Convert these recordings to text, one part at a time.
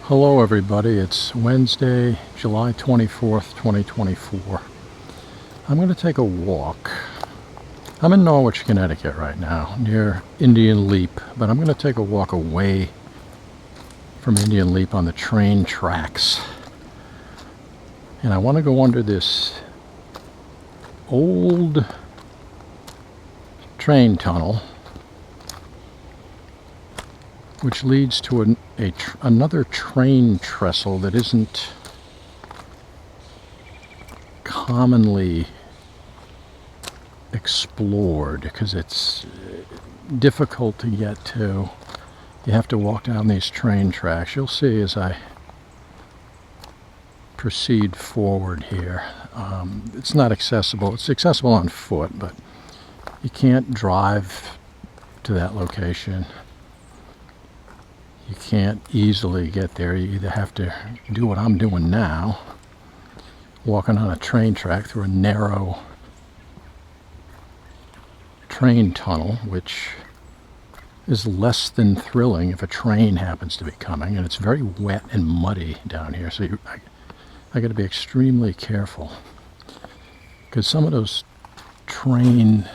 Hello everybody, it's Wednesday, July 24th, 2024. I'm going to take a walk. I'm in Norwich, Connecticut right now, near Indian Leap, but I'm going to take a walk away from Indian Leap on the train tracks. And I want to go under this old train tunnel, which leads to another train trestle that isn't commonly explored because it's difficult to get to. You have to walk down these train tracks. You'll see as I proceed forward here. It's not accessible. It's accessible on foot, but you can't drive to that location. You can't easily get there. You either have to do what I'm doing now, walking on a train track through a narrow train tunnel, which is less than thrilling if a train happens to be coming, and it's very wet and muddy down here, so I got to be extremely careful, because some of those train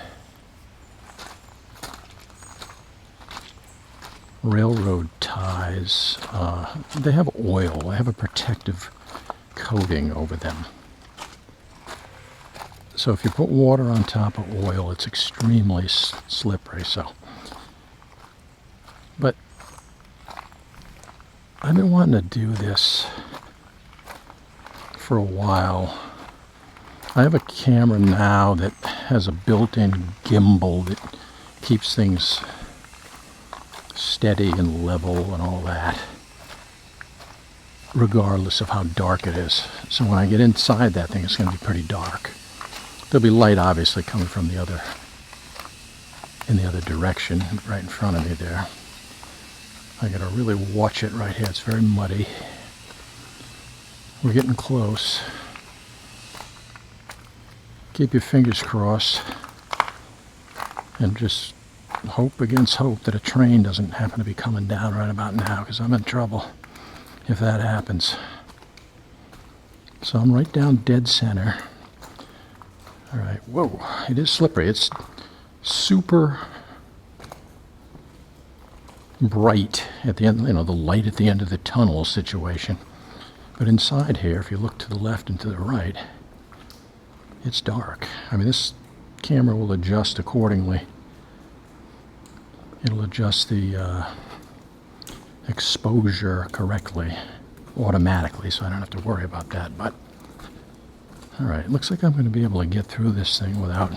railroad ties, they have oil. They have a protective coating over them. So if you put water on top of oil, it's extremely slippery. But I've been wanting to do this for a while. I have a camera now that has a built-in gimbal that keeps things steady and level and all that, regardless of how dark it is. So when I get inside that thing, it's going to be pretty dark. There'll be light obviously coming from in the other direction, right in front of me there. I got to really watch it right here. It's very muddy. We're getting close. Keep your fingers crossed and just hope against hope that a train doesn't happen to be coming down right about now, because I'm in trouble if that happens. So I'm right down dead center. All right, whoa, it is slippery. It's super bright at the end, the light at the end of the tunnel situation. But inside here, if you look to the left and to the right, it's dark. I mean, this camera will adjust accordingly. It'll adjust the exposure correctly, automatically, so I don't have to worry about that. But, all right, it looks like I'm going to be able to get through this thing without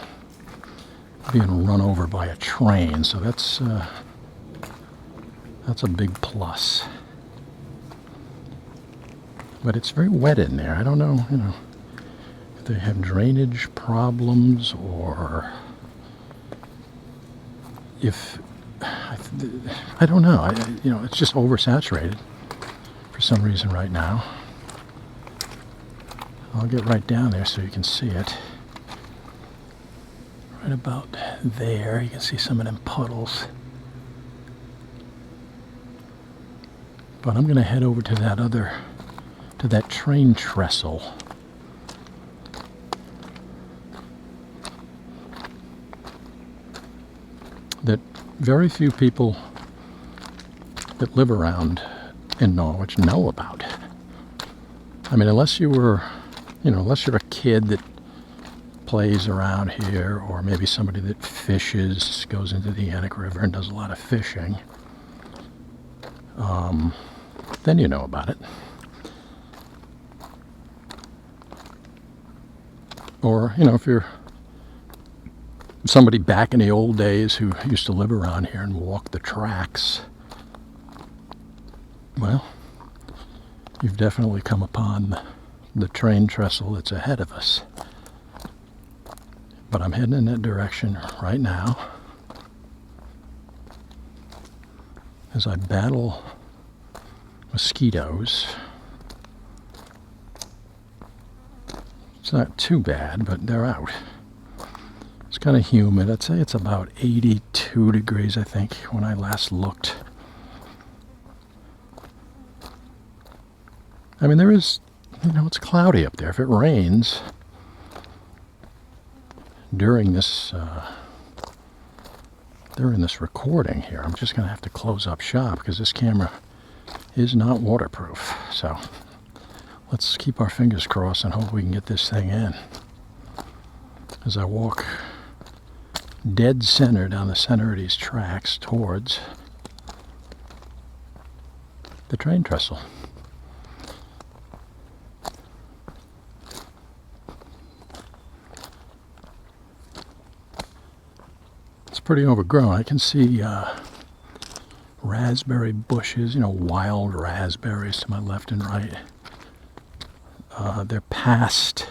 being run over by a train, so that's a big plus. But it's very wet in there. I don't know, if they have drainage problems or if... I don't know. It's just oversaturated for some reason right now. I'll get right down there so you can see it. Right about there, you can see some of them puddles. But I'm going to head over to that train trestle. That very few people that live around in Norwich know about. I mean, unless you're a kid that plays around here, or maybe somebody that fishes, goes into the Yantic River and does a lot of fishing, then you know about it. Or, if you're somebody back in the old days who used to live around here and walk the tracks, well, you've definitely come upon the train trestle that's ahead of us. But I'm heading in that direction right now as I battle mosquitoes. It's not too bad, but they're out. It's kind of humid. I'd say it's about 82 degrees, I think, when I last looked. I mean, there is, it's cloudy up there. If it rains during this recording here, I'm just going to have to close up shop because this camera is not waterproof. So let's keep our fingers crossed and hope we can get this thing in. As I walk dead center down the center of these tracks towards the train trestle. It's pretty overgrown. I can see raspberry bushes, wild raspberries to my left and right. They're past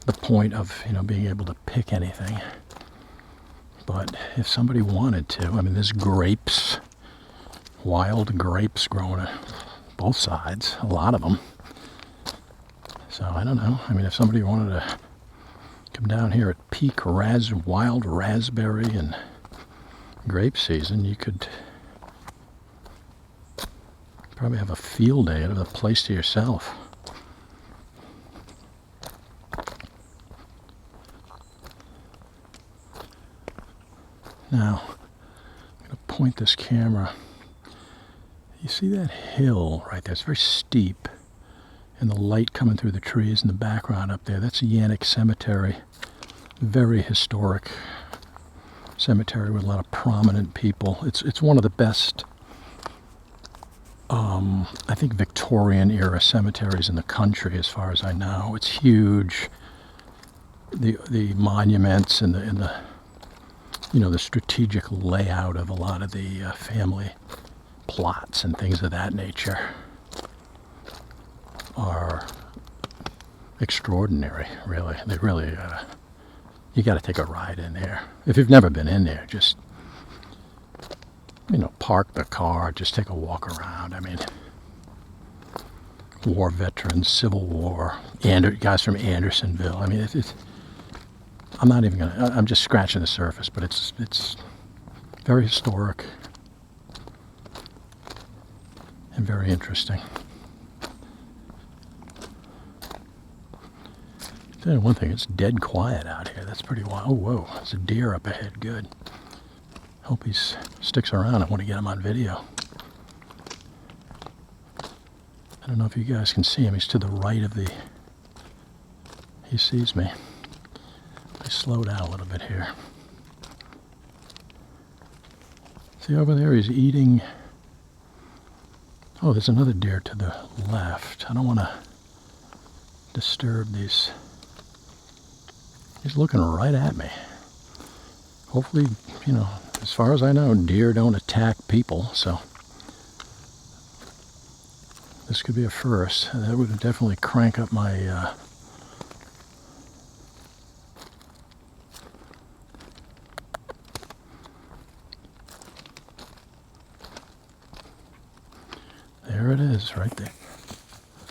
the point of, being able to pick anything. But if somebody wanted to, I mean, there's grapes, wild grapes growing on both sides, a lot of them. So I don't know. I mean, if somebody wanted to come down here at peak wild raspberry and grape season, you could probably have a field day out of the place to yourself. Now, I'm going to point this camera. You see that hill right there? It's very steep. And the light coming through the trees in the background up there. That's Yantic Cemetery. Very historic cemetery with a lot of prominent people. It's one of the best, I think, Victorian era cemeteries in the country, as far as I know. It's huge. The monuments and the the strategic layout of a lot of the family plots and things of that nature are extraordinary, really. They really, you got to take a ride in there. If you've never been in there, just, park the car, just take a walk around. I mean, war veterans, Civil War, guys from Andersonville. I mean, I'm not even going to, I'm just scratching the surface, but it's very historic and very interesting. Tell you one thing, it's dead quiet out here. That's pretty wild. Oh, whoa, there's a deer up ahead. Good. Hope he sticks around. I want to get him on video. I don't know if you guys can see him. He's to the right of he sees me. I slow down a little bit here. See over there, he's eating. Oh, there's another deer to the left. I don't want to disturb these. He's looking right at me. Hopefully, as far as I know, deer don't attack people, so this could be a first. That would definitely crank up my there it is, right there.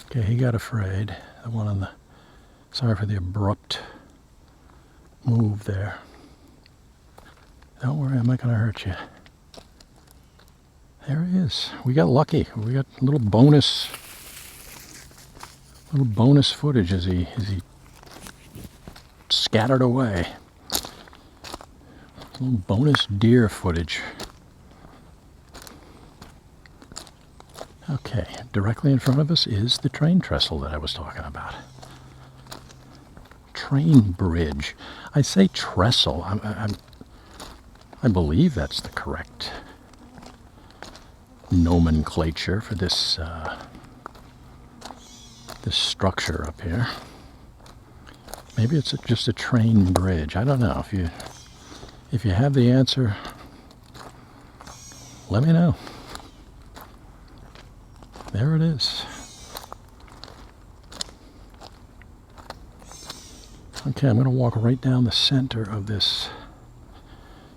Okay, he got afraid. The one on the, sorry for the abrupt move there. Don't worry, I'm not going to hurt you. There he is. We got lucky. We got a little bonus footage as he scattered away. A little bonus deer footage. Okay, directly in front of us is the train trestle that I was talking about. Train bridge. I say trestle. I believe that's the correct nomenclature for this this structure up here. Maybe it's just a train bridge. I don't know. If you have the answer, let me know. There it is. Okay, I'm going to walk right down the center of this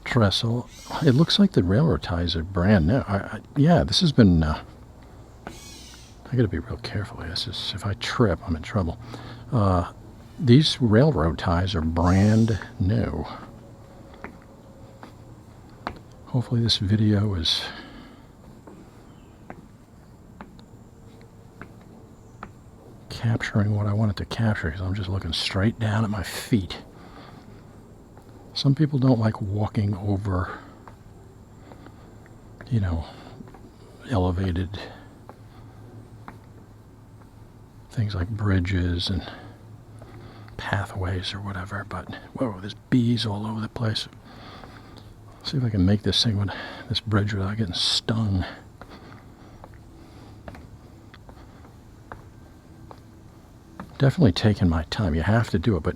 trestle. It looks like the railroad ties are brand new. Yeah, this has been, I got to be real careful. If I trip, I'm in trouble. These railroad ties are brand new. Hopefully this video is capturing what I wanted to capture because I'm just looking straight down at my feet. Some people don't like walking over, you know, elevated things like bridges and pathways or whatever, but whoa, there's bees all over the place. See if I can make this thing with this bridge without getting stung. Definitely taking my time. You have to do it, but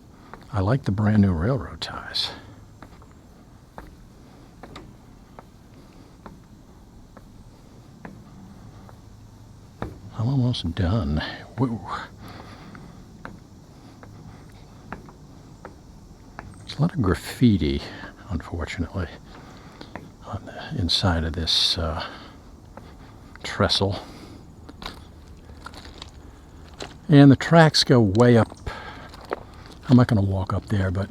I like the brand new railroad ties. I'm almost done. Whoa. There's a lot of graffiti, unfortunately, on the inside of this trestle. And the tracks go way up. I'm not going to walk up there, but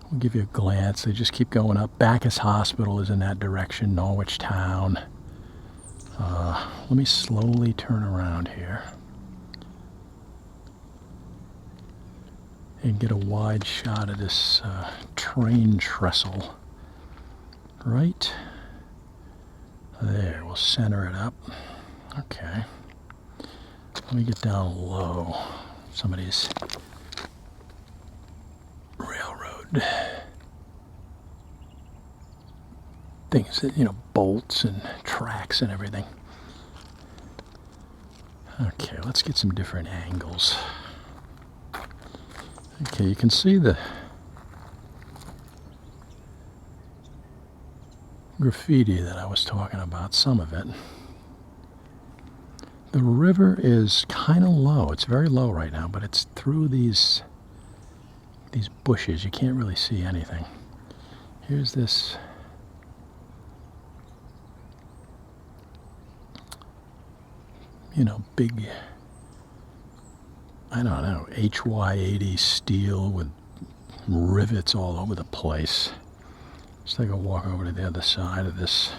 I'll give you a glance. They just keep going up. Bacchus Hospital is in that direction, Norwich town. Let me slowly turn around here and get a wide shot of this train trestle. Right there. We'll center it up. Okay. Let me get down low. Some of these railroad things that, you know, bolts and tracks and everything. Okay, let's get some different angles. Okay, you can see the graffiti that I was talking about, some of it. The river is kind of low. It's very low right now, but it's through these bushes. You can't really see anything. Here's this big, I don't know, HY80 steel with rivets all over the place. Let's take a walk over to the other side of this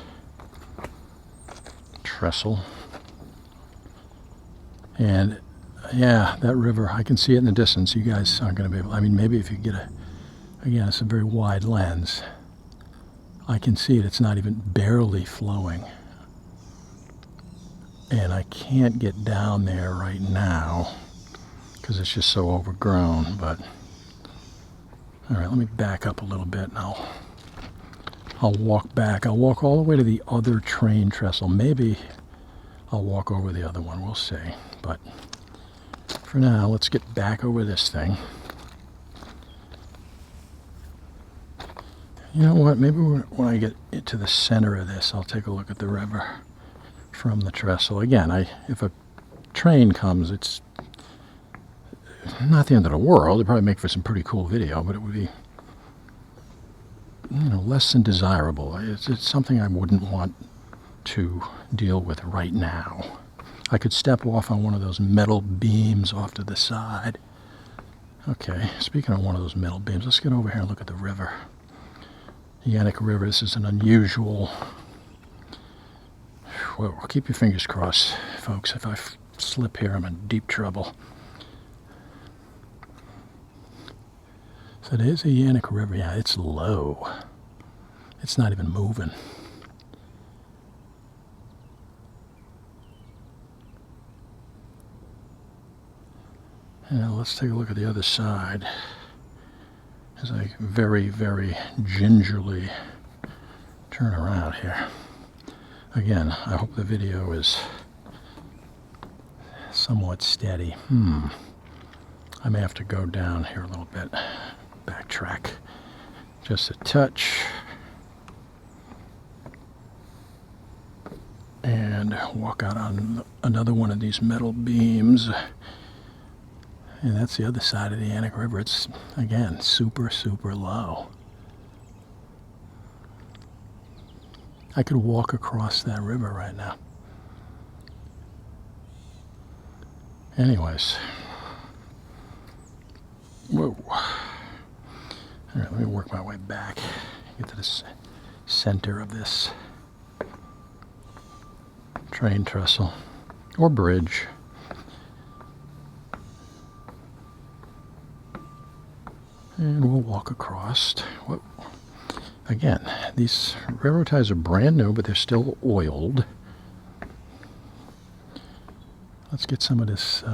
trestle. And yeah, that river, I can see it in the distance. You guys aren't going to be able, I mean, maybe if you get again, it's a very wide lens. I can see it. It's not even barely flowing. And I can't get down there right now because it's just so overgrown. But all right, let me back up a little bit and I'll walk back. I'll walk all the way to the other train trestle. Maybe I'll walk over the other one. We'll see. But for now, let's get back over this thing. You know what? Maybe when I get into the center of this, I'll take a look at the river from the trestle. Again, if a train comes, it's not the end of the world. It'd probably make for some pretty cool video, but it would be, less than desirable. It's something I wouldn't want to deal with right now. I could step off on one of those metal beams off to the side. Okay, speaking of one of those metal beams, let's get over here and look at the river. Yantic River. This is an unusual. Well, keep your fingers crossed, folks. If I slip here, I'm in deep trouble. So there's a Yantic River. Yeah, it's low. It's not even moving. Now let's take a look at the other side as I very, very gingerly turn around here. Again, I hope the video is somewhat steady. I may have to go down here a little bit, backtrack just a touch, and walk out on another one of these metal beams. And that's the other side of the Yantic River. It's, again, super, super low. I could walk across that river right now. Anyways. Whoa. All right, let me work my way back. Get to the center of this train trestle or bridge. And we'll walk across. Whoa. Again, these railroad ties are brand new, but they're still oiled. Let's get some of this.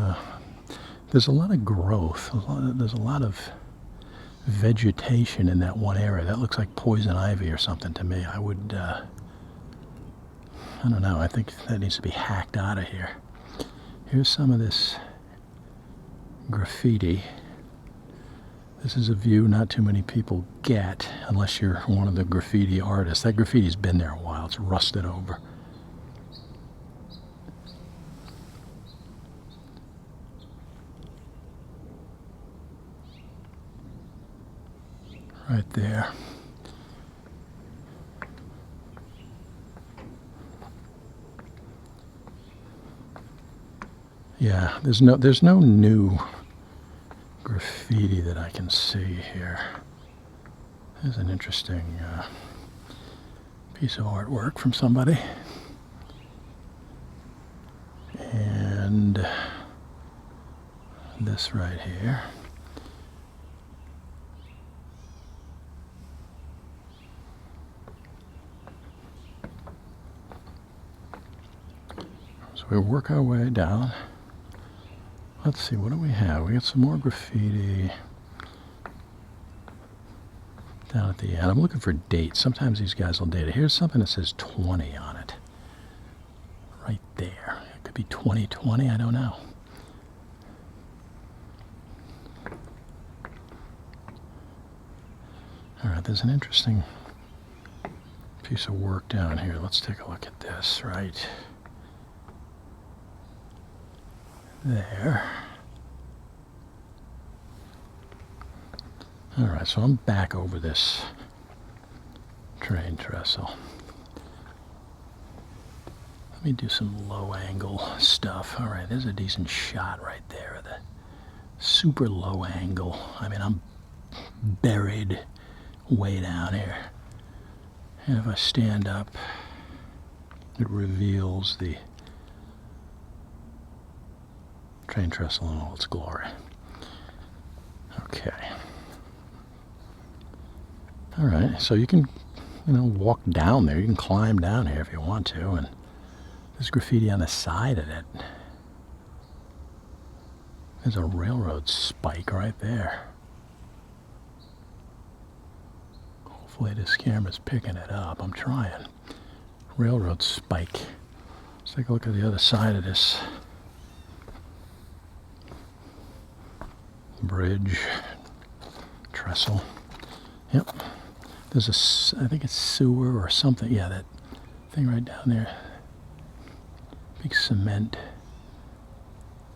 There's a lot of growth. There's a lot of vegetation in that one area. That looks like poison ivy or something to me. I would, I don't know. I think that needs to be hacked out of here. Here's some of this graffiti. This is a view not too many people get unless you're one of the graffiti artists. That graffiti's been there a while. It's rusted over. Right there. Yeah, there's no new graffiti that I can see here. There's an interesting piece of artwork from somebody. And this right here. So we work our way down. Let's see, what do we have? We got some more graffiti down at the end. I'm looking for dates. Sometimes these guys will date it. Here's something that says 20 on it. Right there. It could be 2020, I don't know. All right, there's an interesting piece of work down here. Let's take a look at this, right there. All right, so I'm back over this train trestle. Let me do some low angle stuff. All right, there's a decent shot right there of the super low angle. I mean, I'm buried way down here. And if I stand up, it reveals the train trestle in all its glory. Okay. All right, so you can, walk down there. You can climb down here if you want to, and there's graffiti on the side of it. There's a railroad spike right there. Hopefully this camera's picking it up. I'm trying. Railroad spike. Let's take a look at the other side of this bridge. Trestle. Yep. There's I think it's sewer or something. Yeah, that thing right down there. Big cement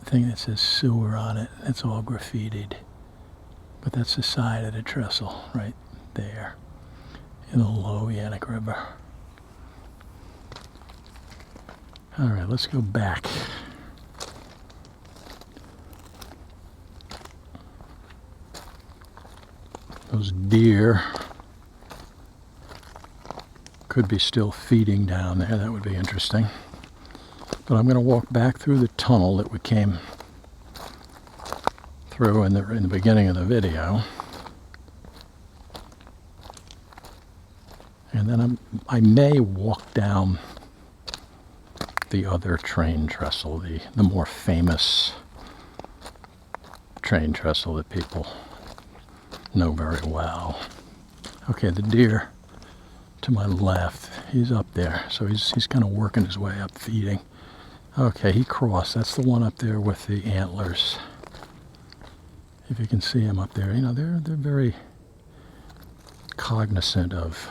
thing that says sewer on it. It's all graffitied. But that's the side of the trestle right there in the low Yantic River. All right, let's go back. Those deer could be still feeding down there. That would be interesting. But I'm going to walk back through the tunnel that we came through in the beginning of the video. And then I may walk down the other train trestle, the more famous train trestle that people know very well. Okay, the deer to my left, he's up there, so he's kind of working his way up, feeding. Okay, he crossed. That's the one up there with the antlers. If you can see him up there, they're very cognizant of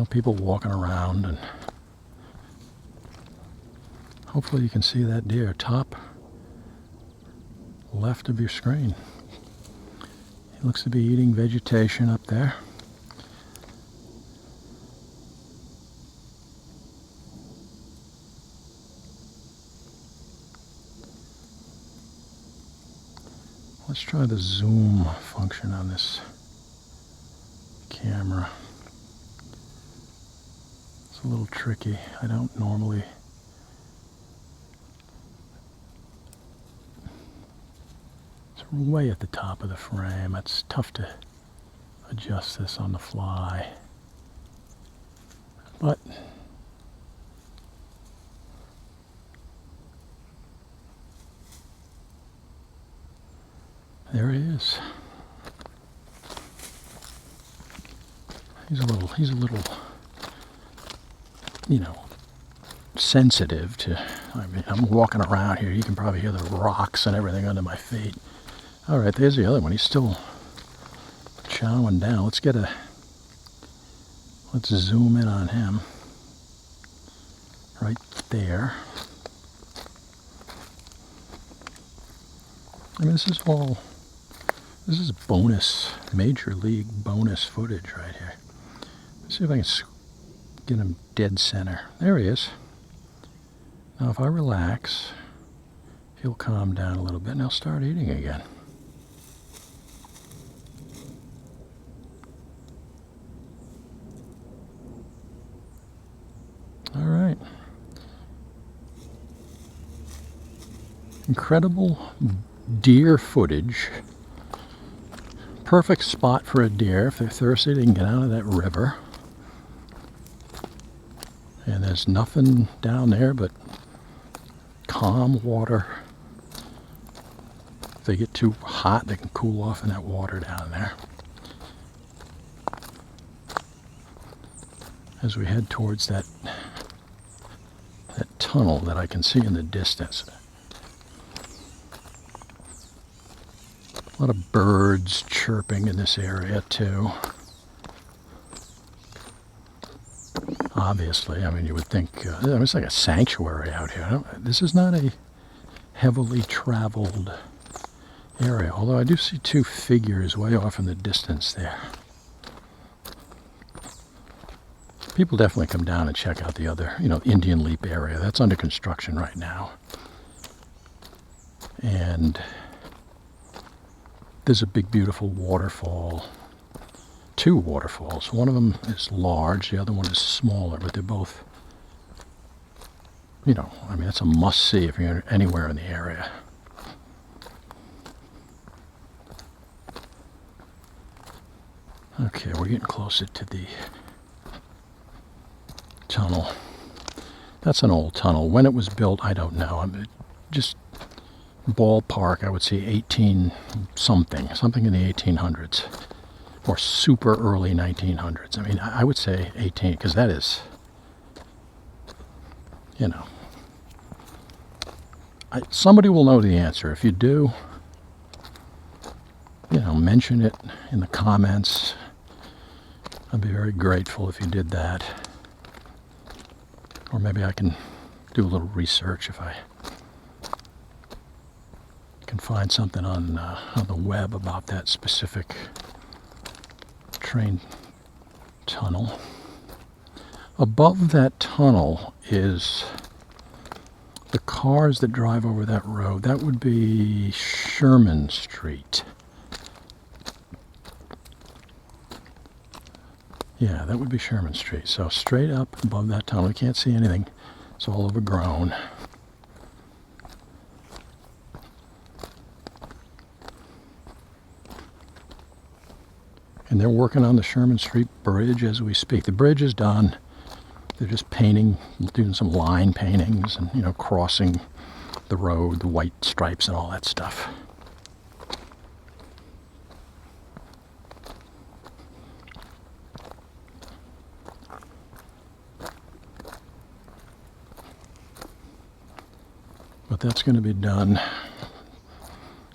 people walking around, and hopefully you can see that deer top left of your screen. He looks to be eating vegetation up there. Let's try the zoom function on this camera. It's a little tricky. I don't normally Way at the top of the frame. It's tough to adjust this on the fly. But there he is. He's a little, you know, sensitive to, I mean, I'm walking around here. You can probably hear the rocks and everything under my feet. All right, there's the other one. He's still chowing down. Let's zoom in on him. Right there. I mean, this is bonus, major league bonus footage right here. Let's see if I can get him dead center. There he is. Now if I relax, he'll calm down a little bit and he'll start eating again. All right. Incredible deer footage. Perfect spot for a deer. If they're thirsty, they can get out of that river. And there's nothing down there but calm water. If they get too hot, they can cool off in that water down there. As we head towards that tunnel that I can see in the distance. A lot of birds chirping in this area too. Obviously, I mean, you would think, it's like a sanctuary out here. This is not a heavily traveled area, although I do see two figures way off in the distance there. People definitely come down and check out the other, Indian Leap area. That's under construction right now. And there's a big, beautiful waterfall. Two waterfalls. One of them is large, the other one is smaller, but they're both, that's a must-see if you're anywhere in the area. Okay, we're getting closer to the tunnel. That's an old tunnel. When it was built, I don't know. Just ballpark, I would say something in the 1800s. Or super early 1900s. I mean, I would say 18, because that is, somebody will know the answer. If you do, mention it in the comments. I'd be very grateful if you did that. Or maybe I can do a little research if I can find something on the web about that specific train tunnel. Above that tunnel is the cars that drive over that road. That would be Sherman Street. Yeah, that would be Sherman Street. So straight up above that tunnel, you can't see anything. It's all overgrown. And they're working on the Sherman Street Bridge as we speak. The bridge is done. They're just painting, doing some line paintings and, crossing the road, the white stripes and all that stuff. But that's going to be done.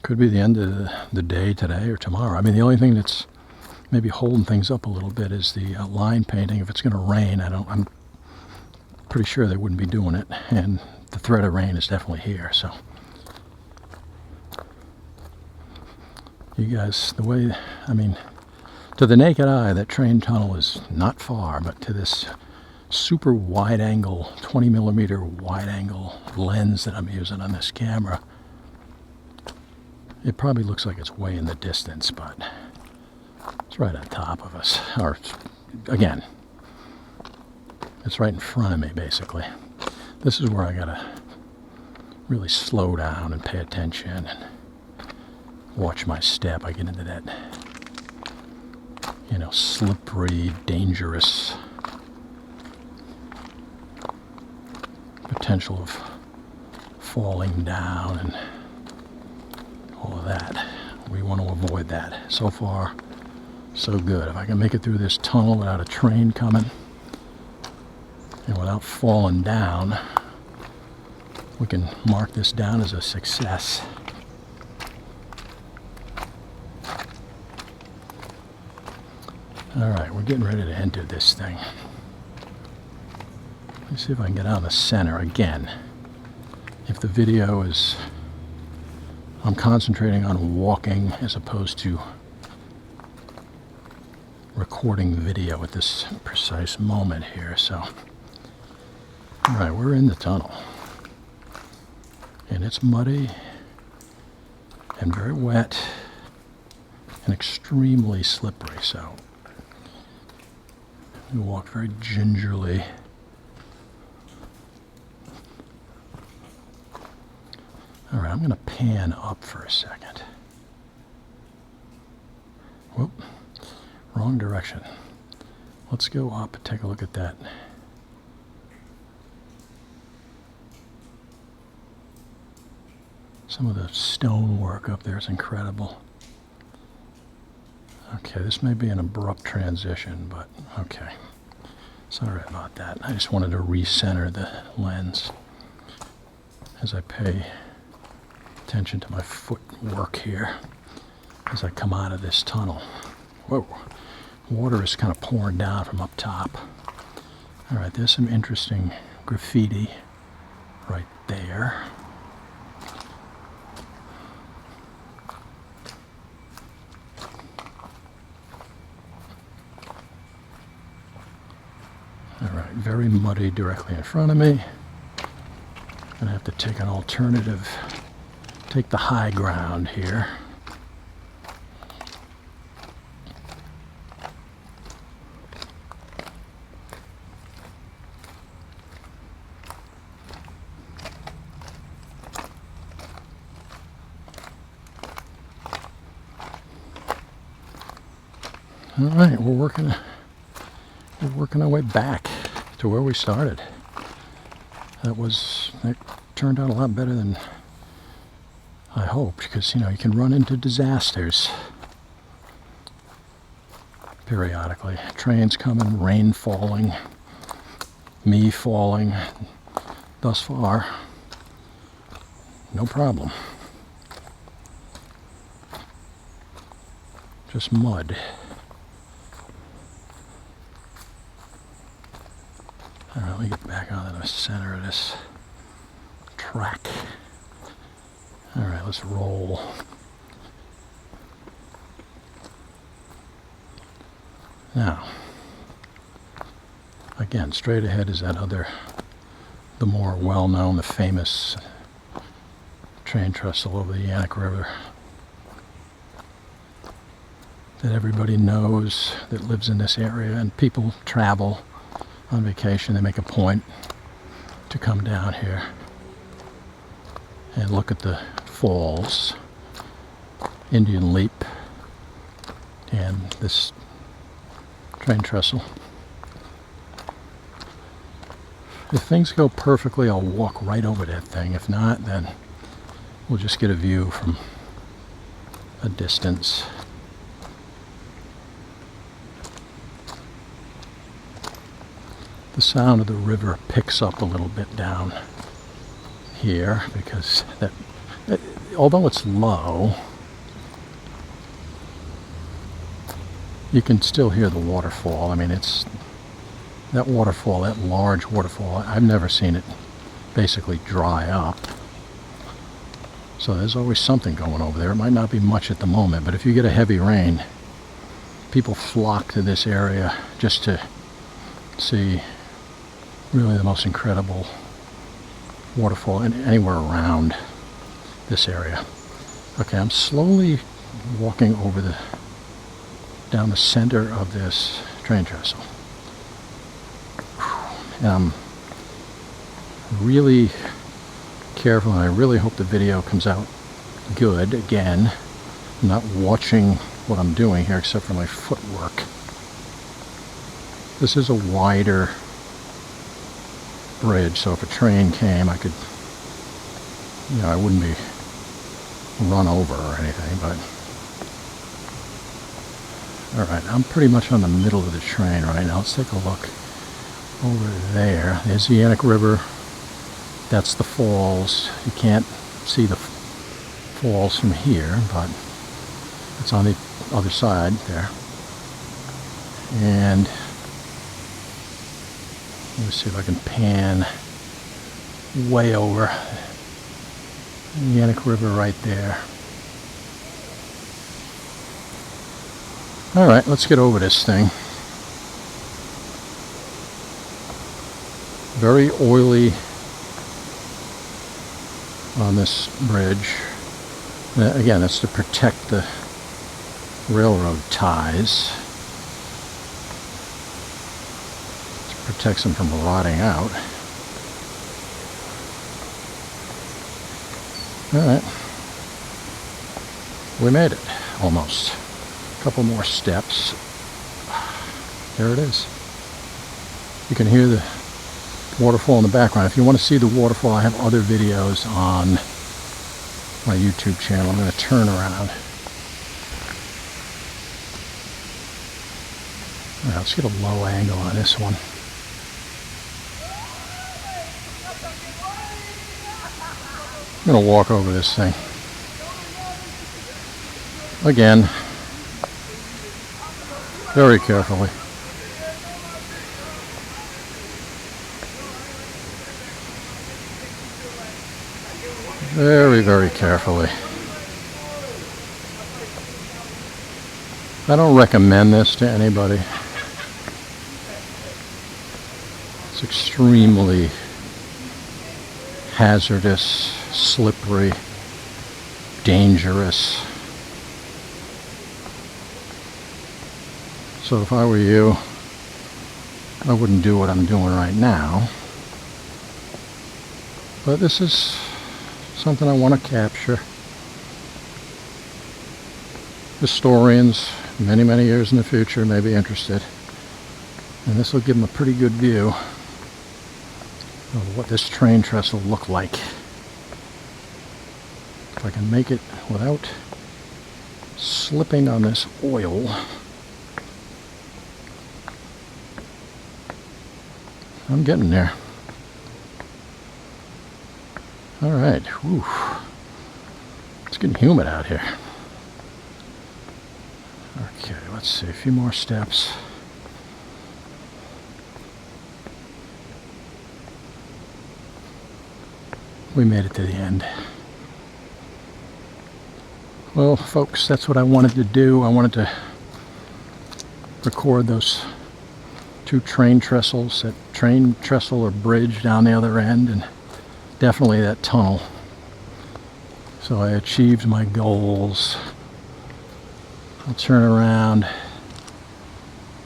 Could be the end of the day today or tomorrow. I mean, the only thing that's maybe holding things up a little bit is the line painting. If it's going to rain, I'm pretty sure they wouldn't be doing it, and the threat of rain is definitely here. So you guys, to the naked eye, that train tunnel is not far, but to this super wide angle, 20 millimeter wide angle lens that I'm using on this camera, it probably looks like it's way in the distance, but it's right on top of us. Or, again, it's right in front of me, basically. This is where I gotta really slow down and pay attention and watch my step. I get into that, you know, slippery, dangerous potential of falling down and all of that. We want to avoid that. So far, so good. If I can make it through this tunnel without a train coming and without falling down, we can mark this down as a success. All right, we're getting ready to enter this thing. Let's see if I can get out of the center again. If the video is, I'm concentrating on walking as opposed to recording video at this precise moment here. So, all right, we're in the tunnel. And it's muddy and very wet and extremely slippery. So we walk very gingerly. All right, I'm going to pan up for a second. Whoop, wrong direction. Let's go up and take a look at that. Some of the stonework up there is incredible. Okay, this may be an abrupt transition, but okay. Sorry about that. I just wanted to recenter the lens as I pay attention to my footwork here as I come out of this tunnel. Whoa, water is kind of pouring down from up top. All right, there's some interesting graffiti right there. All right, very muddy directly in front of me. I'm gonna have to take an alternative, take the high ground here. All right, we're working our way back to where we started. That turned out a lot better than I hoped, because you know you can run into disasters periodically. Trains coming, rain falling, me falling. Thus far, no problem. Just mud. All right, let me get back onto the center of this track. All right, let's roll. Now, again, straight ahead is that other, the more well-known, the famous train trestle over the Yantic River that everybody knows that lives in this area, and people travel on vacation. They make a point to come down here and look at the falls, Indian Leap, and this train trestle. If things go perfectly, I'll walk right over that thing. If not, then we'll just get a view from a distance. The sound of the river picks up a little bit down here because although it's low, you can still hear the waterfall. I mean, it's that waterfall, that large waterfall, I've never seen it basically dry up. So there's always something going over there. It might not be much at the moment, but if you get a heavy rain, people flock to this area just to see really the most incredible waterfall anywhere around this area. Okay, I'm slowly walking over down the center of this train trestle. And I'm really careful, and I really hope the video comes out good again. not watching what I'm doing here except for my footwork. This is a wider bridge, so if a train came, I could, I wouldn't be run over or anything, but alright, I'm pretty much on the middle of the train right now. Let's take a look over there. There's the Yantic River. That's the falls. You can't see the falls from here, but it's on the other side there. And let me see if I can pan way over. Yantic River right there. Alright, let's get over this thing. Very oily on this bridge. Again, that's to protect the railroad ties. It protects them from rotting out. Alright. We made it. Almost. A couple more steps. There it is. You can hear the waterfall in the background. If you want to see the waterfall, I have other videos on my YouTube channel. I'm going to turn around. All right, let's get a low angle on this one. I'm going to walk over this thing. Again, very carefully. Very, very carefully. I don't recommend this to anybody. It's extremely hazardous, slippery, dangerous. So if I were you, I wouldn't do what I'm doing right now. But this is something I want to capture. Historians, many, many years in the future, may be interested. And this will give them a pretty good view of what this train trestle looked like. If I can make it without slipping on this oil. I'm getting there. Alright, whew. It's getting humid out here. Okay, let's see, a few more steps. We made it to the end. Well, folks, that's what I wanted to do. I wanted to record those two train trestles, that train trestle or bridge down the other end, and definitely that tunnel. So I achieved my goals. I'll turn around,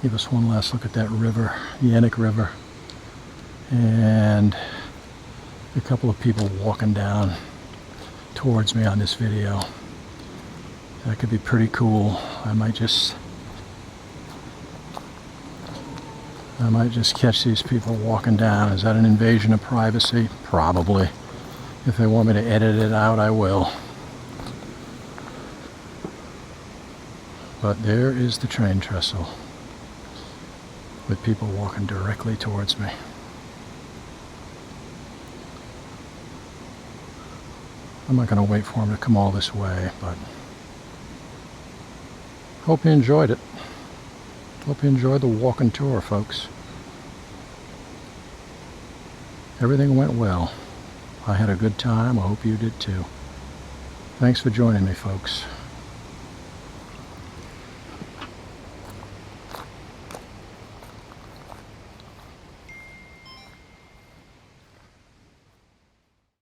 give us one last look at that river, Yantic River, and a couple of people walking down towards me on this video. That could be pretty cool. I might just catch these people walking down. Is that an invasion of privacy? Probably. If they want me to edit it out, I will. But there is the train trestle with people walking directly towards me. I'm not going to wait for them to come all this way, but hope you enjoyed it. Hope you enjoyed the walking tour, folks. Everything went well. I had a good time. I hope you did too. Thanks for joining me, folks.